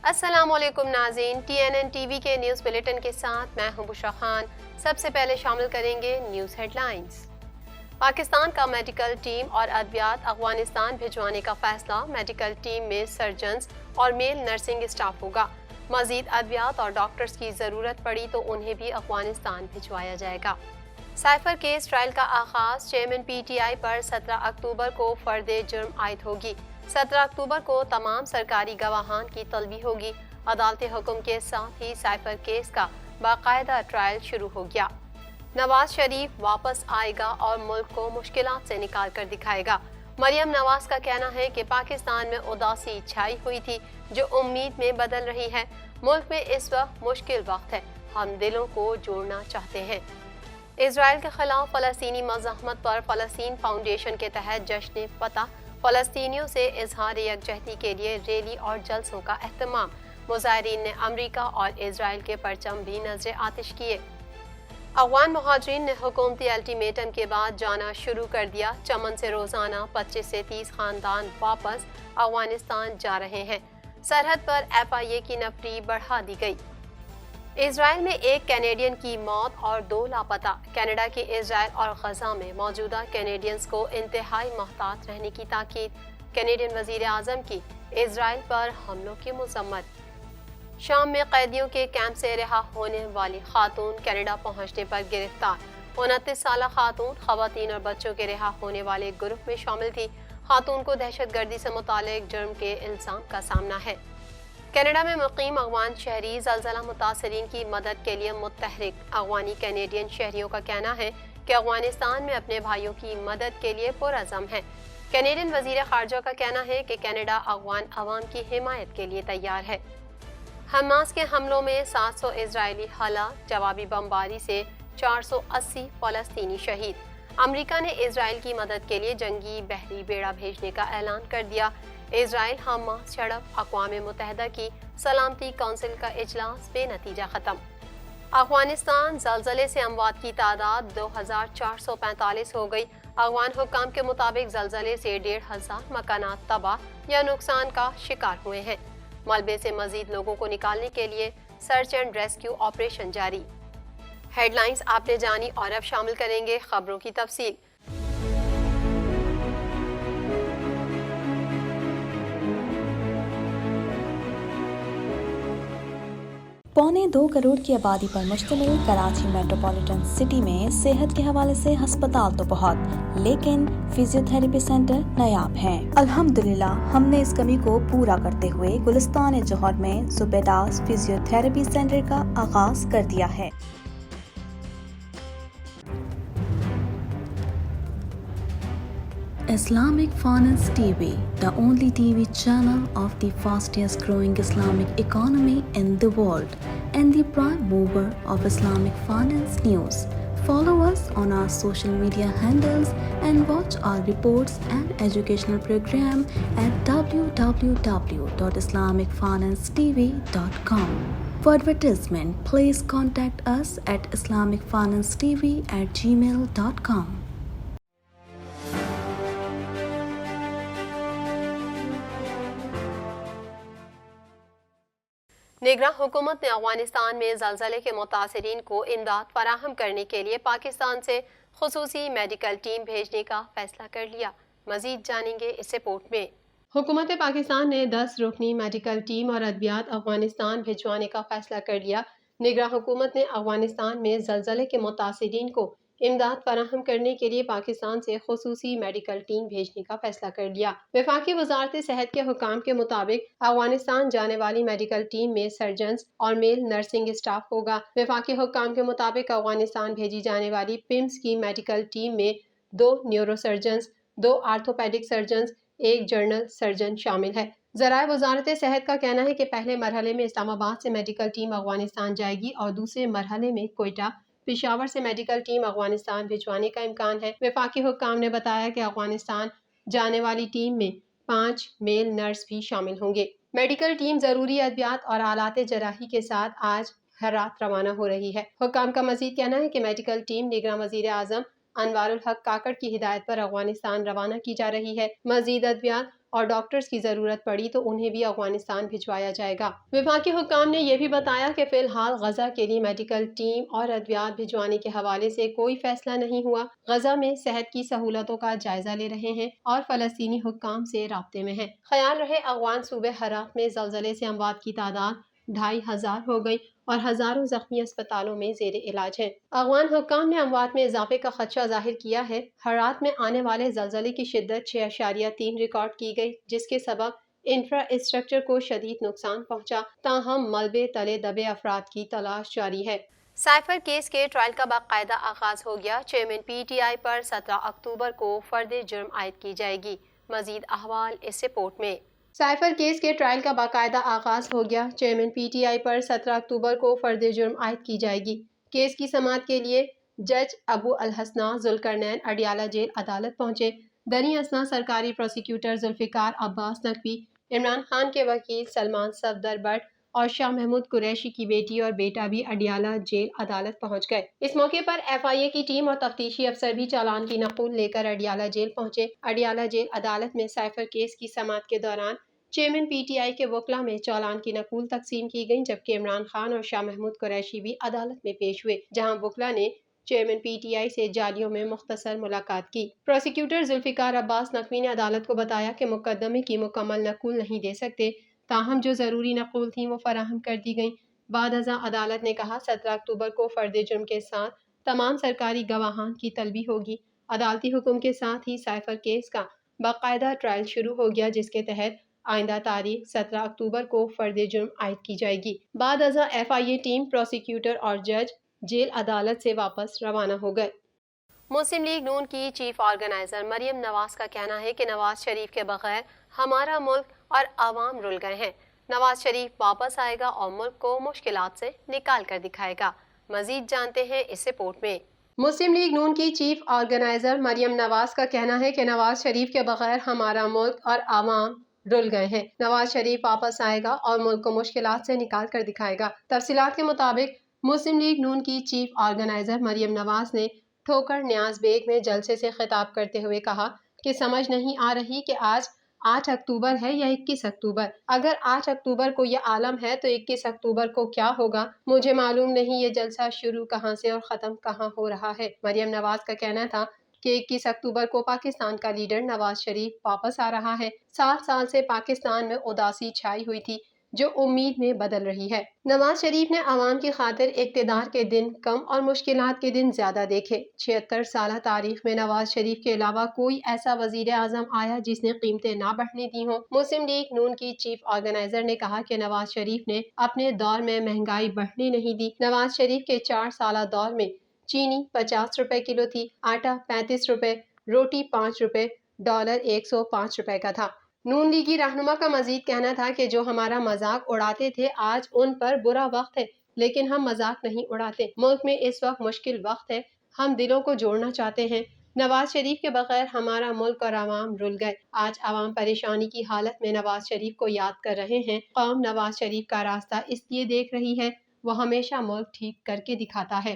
السلام علیکم ناظرین، TNN ٹی وی کے نیوز بلیٹن کے ساتھ میں ہوں بشرا خان۔ سب سے پہلے شامل کریں گے نیوز ہیڈ لائنز۔ پاکستان کا میڈیکل ٹیم اور ادویات افغانستان بھجوانے کا فیصلہ۔ میڈیکل ٹیم میں سرجنز اور میل نرسنگ اسٹاف ہوگا۔ مزید ادویات اور ڈاکٹرز کی ضرورت پڑی تو انہیں بھی افغانستان بھجوایا جائے گا۔ سائفر کیس ٹرائل کا آغاز۔ چیئرمین PTI پر 17 اکتوبر کو فرد جرم عائد ہوگی۔ 17 اکتوبر کو تمام سرکاری گواہان کی طلبی ہوگی۔ عدالتی حکم کے ساتھ ہی سائفر کیس کا باقاعدہ ٹرائل شروع ہو گیا۔ نواز شریف واپس آئے گا اور ملک کو مشکلات سے نکال کر دکھائے گا۔ مریم نواز کا کہنا ہے کہ پاکستان میں اداسی چھائی ہوئی تھی جو امید میں بدل رہی ہے۔ ملک میں اس وقت مشکل وقت ہے، ہم دلوں کو جوڑنا چاہتے ہیں۔ اسرائیل کے خلاف فلسطینی مزاحمت پر فلسطین فاؤنڈیشن کے تحت جشن فتح۔ فلسطینیوں سے اظہار یکجہتی کے لیے ریلی اور جلسوں کا اہتمام۔ مظاہرین نے امریکہ اور اسرائیل کے پرچم بھی نذر آتش کیے۔ افغان مہاجرین نے حکومتی الٹیمیٹم کے بعد جانا شروع کر دیا۔ چمن سے روزانہ 25 سے 30 خاندان واپس افغانستان جا رہے ہیں۔ سرحد پر FIA کی نفری بڑھا دی گئی۔ اسرائیل میں ایک کینیڈین کی موت اور 2 لاپتہ۔ کینیڈا کی اسرائیل اور غزہ میں موجودہ کینیڈینز کو انتہائی محتاط رہنے کی تاکید۔ کینیڈین وزیر اعظم کی اسرائیل پر حملوں کی مذمت۔ شام میں قیدیوں کے کیمپ سے رہا ہونے والی خاتون کینیڈا پہنچنے پر گرفتار۔ 29 سالہ خاتون خواتین اور بچوں کے رہا ہونے والے گروپ میں شامل تھی۔ خاتون کو دہشت گردی سے متعلق جرم کے الزام کا سامنا ہے۔ کینیڈا میں مقیم افغان شہری زلزلہ متاثرین کی مدد کے لیے متحرک۔ افغانی کینیڈین شہریوں کا کہنا ہے کہ افغانستان میں اپنے بھائیوں کی مدد کے لیے پرعزم ہے۔ کینیڈین وزیر خارجہ کا کہنا ہے کہ کینیڈا افغان عوام کی حمایت کے لیے تیار ہے۔ حماس کے حملوں میں 700 اسرائیلی ہلاک۔ جوابی بمباری سے 480 فلسطینی شہید۔ امریکہ نے اسرائیل کی مدد کے لیے جنگی بحری بیڑا بھیجنے کا اعلان کر دیا۔ اسرائیل حماس جھڑپ۔ اقوام متحدہ کی سلامتی کونسل کا اجلاس بے نتیجہ ختم۔ افغانستان زلزلے سے اموات کی تعداد 2445 ہو گئی۔ افغان حکام کے مطابق زلزلے سے 1500 مکانات تباہ یا نقصان کا شکار ہوئے ہیں۔ ملبے سے مزید لوگوں کو نکالنے کے لیے سرچ اینڈ ریسکیو آپریشن جاری۔ ہیڈ لائنز آپ نے جانی اور اب شامل کریں گے خبروں کی تفصیل۔ 1.25 کروڑ کی آبادی پر مشتمل کراچی میٹروپولیٹن سٹی میں صحت کے حوالے سے ہسپتال تو بہت، لیکن فزیوتھراپی سینٹر نایاب ہیں۔ الحمدللہ ہم نے اس کمی کو پورا کرتے ہوئے گلستان جوہر میں زبیداس فزیوتھراپی سینٹر کا آغاز کر دیا ہے۔ Islamic Finance TV, the only TV channel of the fastest growing Islamic economy in the world and the prime mover of Islamic finance news. Follow us on our social media handles and watch our reports and educational program at www.islamicfinancetv.com. For advertisement, please contact us at islamicfinancetv@gmail.com. نگراں حکومت نے افغانستان میں زلزلے کے متاثرین کو امداد فراہم کرنے کے لیے پاکستان سے خصوصی میڈیکل ٹیم بھیجنے کا فیصلہ کر لیا۔ مزید جانیں گے اس رپورٹ میں۔ حکومت پاکستان نے 10 رکنی میڈیکل ٹیم اور ادویات افغانستان بھجوانے کا فیصلہ کر لیا۔ نگراں حکومت نے افغانستان میں زلزلے کے متاثرین کو امداد فراہم کرنے کے لیے پاکستان سے خصوصی میڈیکل ٹیم بھیجنے کا فیصلہ کر لیا۔ وفاقی وزارت صحت کے حکام کے مطابق افغانستان جانے والی میڈیکل ٹیم میں سرجنز اور میل نرسنگ اسٹاف ہوگا۔ وفاقی حکام کے مطابق افغانستان بھیجی جانے والی PIMS کی میڈیکل ٹیم میں 2 neuro surgeons, 2 orthopaedic surgeons, 1 general surgeon شامل ہے۔ ذرائع وزارت صحت کا کہنا ہے کہ پہلے مرحلے میں اسلام آباد سے میڈیکل ٹیم افغانستان جائے گی اور دوسرے مرحلے میں کوئٹہ، پشاور سے میڈیکل ٹیم افغانستان بھجوانے کا امکان ہے۔ وفاقی حکام نے بتایا کہ افغانستان جانے والی ٹیم میں 5 میل نرس بھی شامل ہوں گے۔ میڈیکل ٹیم ضروری ادویات اور آلات جراحی کے ساتھ آج ہرات روانہ ہو رہی ہے۔ حکام کا مزید کہنا ہے کہ میڈیکل ٹیم نگراں وزیر اعظم انوار الحق کاکڑ کی ہدایت پر افغانستان روانہ کی جا رہی ہے۔ مزید ادویات اور ڈاکٹرز کی ضرورت پڑی تو انہیں بھی افغانستان بھجوایا جائے گا۔ وفاقی حکام نے یہ بھی بتایا کہ فی الحال غزہ کے لیے میڈیکل ٹیم اور ادویات بھجوانے کے حوالے سے کوئی فیصلہ نہیں ہوا۔ غزہ میں صحت کی سہولتوں کا جائزہ لے رہے ہیں اور فلسطینی حکام سے رابطے میں ہیں۔ خیال رہے افغان صوبے ہرات میں زلزلے سے اموات کی تعداد 2500 ہو گئی اور ہزاروں زخمی اسپتالوں میں زیر علاج ہیں۔ افغان حکام نے اموات میں اضافے کا خدشہ ظاہر کیا ہے۔ ہرات میں آنے والے زلزلے کی شدت 6.3 ریکارڈ کی گئی، جس کے سبب انفراسٹرکچر کو شدید نقصان پہنچا، تاہم ملبے تلے دبے افراد کی تلاش جاری ہے۔ سائفر کیس کے ٹرائل کا باقاعدہ آغاز ہو گیا۔ چیئرمین پی ٹی آئی پر 17 اکتوبر کو فرد جرم عائد کی جائے گی۔ مزید احوال اس رپورٹ میں۔ سائفر کیس کے ٹرائل کا باقاعدہ آغاز ہو گیا۔ چیئرمین پی ٹی آئی پر 17 اکتوبر کو فرد جرم عائد کی جائے گی۔ کیس کی سماعت کے لیے جج ابو الحسناء ذوالقرنین اڈیالہ جیل عدالت پہنچے۔ دریں اثنا سرکاری پروسیکیوٹر ذوالفقار عباس نقوی، عمران خان کے وکیل سلمان صفدر بٹ اور شاہ محمود قریشی کی بیٹی اور بیٹا بھی اڈیالہ جیل عدالت پہنچ گئے۔ اس موقع پر ایف آئی اے کی ٹیم اور تفتیشی افسر بھی چالان کی نقول لے کر اڈیالہ جیل پہنچے۔ اڈیالہ جیل عدالت میں سائفر کیس کی سماعت کے دوران چیئرمین پی ٹی آئی کے وکلاء میں چالان کی نقول تقسیم کی گئی، جبکہ عمران خان اور شاہ محمود قریشی بھی عدالت میں پیش ہوئے، جہاں وکلاء نے چیئرمین پی ٹی آئی سے جالیوں میں مختصر ملاقات کی۔ پروسیکیوٹر ذوالفقار عباس نقوی نے عدالت کو بتایا کہ مقدمے کی مکمل نقول نہیں دے سکتے، تاہم جو ضروری نقول تھیں وہ فراہم کر دی گئیں۔ بعد ازاں عدالت نے کہا 17 اکتوبر کو فرد جرم کے ساتھ تمام سرکاری گواہان کی طلبی ہوگی۔ عدالتی حکم کے ساتھ ہی سائفر کیس کا باقاعدہ ٹرائل شروع ہو گیا، جس کے تحت آئندہ تاریخ 17 اکتوبر کو فرد جرم عائد کی جائے گی۔ بعد ازاں F I A team, prosecutor اور جج جیل عدالت سے واپس روانہ ہو گئے۔ مسلم لیگ نون کی چیف آرگنائزر مریم نواز کا کہنا ہے کہ نواز شریف کے بغیر ہمارا ملک اور عوام رل گئے ہیں۔ نواز شریف واپس آئے گا اور ملک کو مشکلات سے نکال کر دکھائے گا۔ مزید جانتے ہیں اس رپورٹ میں۔ مسلم لیگ نون کی چیف آرگنائزر مریم نواز کا کہنا ہے کہ نواز شریف کے بغیر ہمارا ملک اور عوام رل گئے ہیں۔ نواز شریف واپس آئے گا اور ملک کو مشکلات سے نکال کر دکھائے گا۔ تفصیلات کے مطابق مسلم لیگ نون کی چیف آرگنائزر مریم نواز نے ٹھوکر نیاز بیگ میں جلسے سے خطاب کرتے ہوئے کہا کہ سمجھ نہیں آ رہی کہ آج 8 اکتوبر ہے یا 21 اکتوبر۔ اگر 8 اکتوبر کو یہ عالم ہے تو 21 اکتوبر کو کیا ہوگا؟ مجھے معلوم نہیں یہ جلسہ شروع کہاں سے اور ختم کہاں ہو رہا ہے۔ مریم نواز کا کہنا تھا کہ 21 اکتوبر کو پاکستان کا لیڈر نواز شریف واپس آ رہا ہے۔ 7 سال سے پاکستان میں اداسی چھائی ہوئی تھی، جو امید میں بدل رہی ہے۔ نواز شریف نے عوام کی خاطر اقتدار کے دن کم اور مشکلات کے دن زیادہ دیکھے۔ 76 سالہ تاریخ میں نواز شریف کے علاوہ کوئی ایسا وزیر اعظم آیا جس نے قیمتیں نہ بڑھنے دی ہوں۔ مسلم لیگ نون کی چیف آرگنائزر نے کہا کہ نواز شریف نے اپنے دور میں مہنگائی بڑھنے نہیں دی۔ نواز شریف کے 4 سالہ دور میں چینی 50 روپے کلو تھی، آٹا 35 روپے، روٹی 5 روپے، ڈالر 105 روپے کا تھا۔ نون لیگی رہنما کا مزید کہنا تھا کہ جو ہمارا مذاق اڑاتے تھے آج ان پر برا وقت ہے، لیکن ہم مذاق نہیں اڑاتے۔ ملک میں اس وقت مشکل وقت ہے، ہم دلوں کو جوڑنا چاہتے ہیں۔ نواز شریف کے بغیر ہمارا ملک اور عوام رل گئے۔ آج عوام پریشانی کی حالت میں نواز شریف کو یاد کر رہے ہیں۔ قوم نواز شریف کا راستہ اس لیے دیکھ رہی ہے، وہ ہمیشہ ملک ٹھیک کر کے دکھاتا ہے۔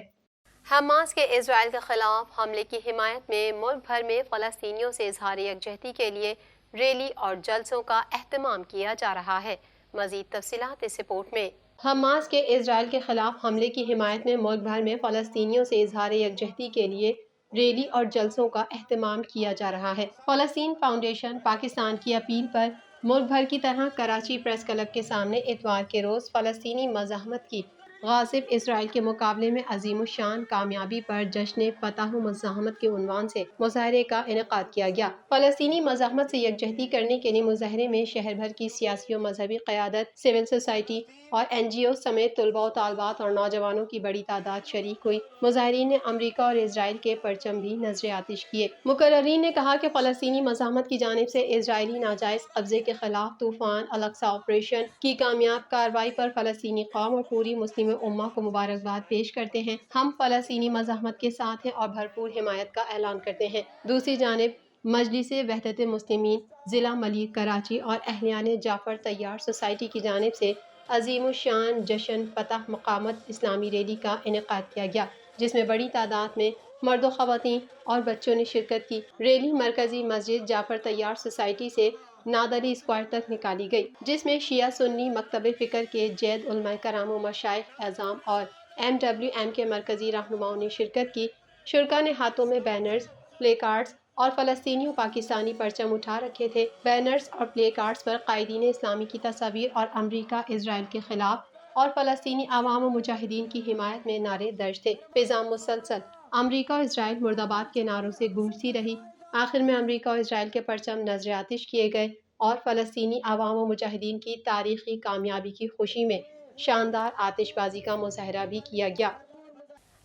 حماس کے اسرائیل کے خلاف حملے کی حمایت میں ملک بھر میں فلسطینیوں سے اظہار یکجہتی کے لیے ریلی اور جلسوں کا اہتمام کیا جا رہا ہے۔ مزید تفصیلات اس رپورٹ میں۔ حماس کے اسرائیل کے خلاف حملے کی حمایت میں ملک بھر میں فلسطینیوں سے اظہار یکجہتی کے لیے ریلی اور جلسوں کا اہتمام کیا جا رہا ہے۔ فلسطین فاؤنڈیشن پاکستان کی اپیل پر ملک بھر کی طرح کراچی پریس کلب کے سامنے اتوار کے روز فلسطینی مزاحمت کی غاصب اسرائیل کے مقابلے میں عظیم الشان کامیابی پر جشن فتح و مزاحمت کے عنوان سے مظاہرے کا انعقاد کیا گیا۔ فلسطینی مزاحمت سے یکجہتی کرنے کے لیے مظاہرے میں شہر بھر کی سیاسی و مذہبی قیادت، سول سوسائٹی اور این جی او سمیت طلباء و طالبات اور نوجوانوں کی بڑی تعداد شریک ہوئی۔ مظاہرین نے امریکہ اور اسرائیل کے پرچم بھی نذر آتش کیے۔ مقررین نے کہا کہ فلسطینی مزاحمت کی جانب سے اسرائیلی ناجائز قبضے کے خلاف طوفان الاقصی آپریشن کی کامیاب کارروائی پر فلسطینی قوم اور پوری مسلم امہ کو مبارکباد پیش کرتے ہیں۔ ہم فلسطینی مزاحمت کے ساتھ ہیں اور بھرپور حمایت کا اعلان کرتے ہیں۔ دوسری جانب مجلس وحدت المسلمین ضلع ملیر کراچی اور اہلیان جعفر طیار سوسائٹی کی جانب سے عظیم الشان جشن فتح مقامت اسلامی ریلی کا انعقاد کیا گیا، جس میں بڑی تعداد میں مرد و خواتین اور بچوں نے شرکت کی۔ ریلی مرکزی مسجد جعفر طیار سوسائٹی سے نادری اسکوائر تک نکالی گئی، جس میں شیعہ سنی مکتب فکر کے جید علماء کرام و مشائخ اعظام اور MWM کے مرکزی رہنماؤں نے شرکت کی۔ شرکا نے ہاتھوں میں بینرز، پلے کارڈز اور فلسطینی و پاکستانی پرچم اٹھا رکھے تھے۔ بینرز اور پلے کارڈز پر قائدین اسلامی کی تصاویر اور امریکہ اسرائیل کے خلاف اور فلسطینی عوام و مجاہدین کی حمایت میں نعرے درج تھے۔ فضا مسلسل امریکہ اور اسرائیل مرد آباد کے نعروں سے گونجتی رہی۔ آخر میں امریکہ اور اسرائیل کے پرچم نذر آتش کیے گئے اور فلسطینی عوام و مجاہدین کی تاریخی کامیابی کی خوشی میں شاندار آتش بازی کا مظاہرہ بھی کیا گیا۔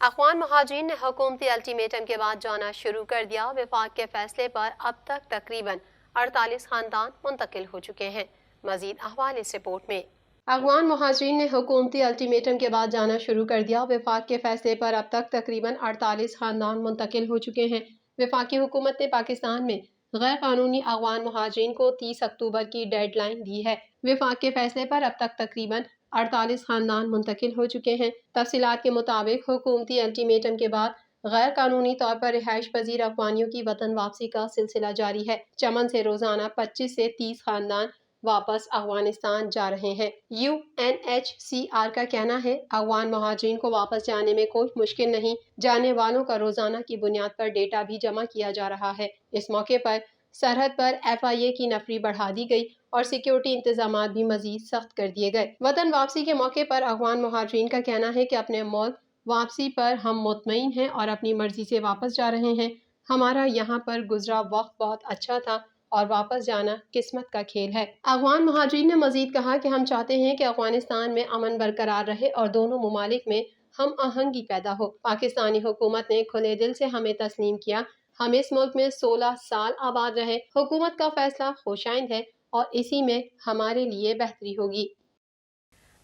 افغان مہاجرین نے حکومتی الٹیمیٹم کے بعد جانا شروع کر دیا۔ وفاق کے فیصلے پر اب تک تقریباً 48 خاندان منتقل ہو چکے ہیں۔ مزید احوال اس رپورٹ میں۔ افغان مہاجرین نے حکومتی الٹیمیٹم کے بعد جانا شروع کر دیا۔ وفاق کے فیصلے پر اب تک تقریباً 48 خاندان منتقل ہو چکے ہیں۔ وفاقی حکومت نے پاکستان میں غیر قانونی افغان مہاجرین کو 30 اکتوبر کی ڈیڈ لائن دی ہے۔ وفاق کے فیصلے پر اب تک تقریباً 48 خاندان منتقل ہو چکے ہیں۔ تفصیلات کے مطابق حکومتی الٹیمیٹم کے بعد غیر قانونی طور پر رہائش پذیر افغانیوں کی وطن واپسی کا سلسلہ جاری ہے۔ چمن سے روزانہ 25 سے 30 خاندان واپس افغانستان جا رہے ہیں۔ UNHCR کا کہنا ہے افغان مہاجرین کو واپس جانے میں کوئی مشکل نہیں۔ جانے والوں کا روزانہ کی بنیاد پر ڈیٹا بھی جمع کیا جا رہا ہے۔ اس موقع پر سرحد پر FIA کی نفری بڑھا دی گئی اور سیکیورٹی انتظامات بھی مزید سخت کر دیے گئے۔ وطن واپسی کے موقع پر افغان مہاجرین کا کہنا ہے کہ اپنے ملک واپسی پر ہم مطمئن ہیں اور اپنی مرضی سے واپس جا رہے ہیں۔ ہمارا یہاں پر گزرا وقت بہت اچھا تھا اور واپس جانا قسمت کا کھیل ہے۔ افغان مہاجرین نے مزید کہا کہ ہم چاہتے ہیں کہ افغانستان میں امن برقرار رہے اور دونوں ممالک میں ہم آہنگی پیدا ہو۔ پاکستانی حکومت نے کھلے دل سے ہمیں تسلیم کیا۔ ہم اس ملک میں 16 سال آباد رہے۔ حکومت کا فیصلہ خوشائند ہے اور اسی میں ہمارے لیے بہتری ہوگی۔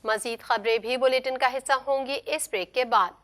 مزید خبریں بھی بلیٹن کا حصہ ہوں گی اس بریک کے بعد۔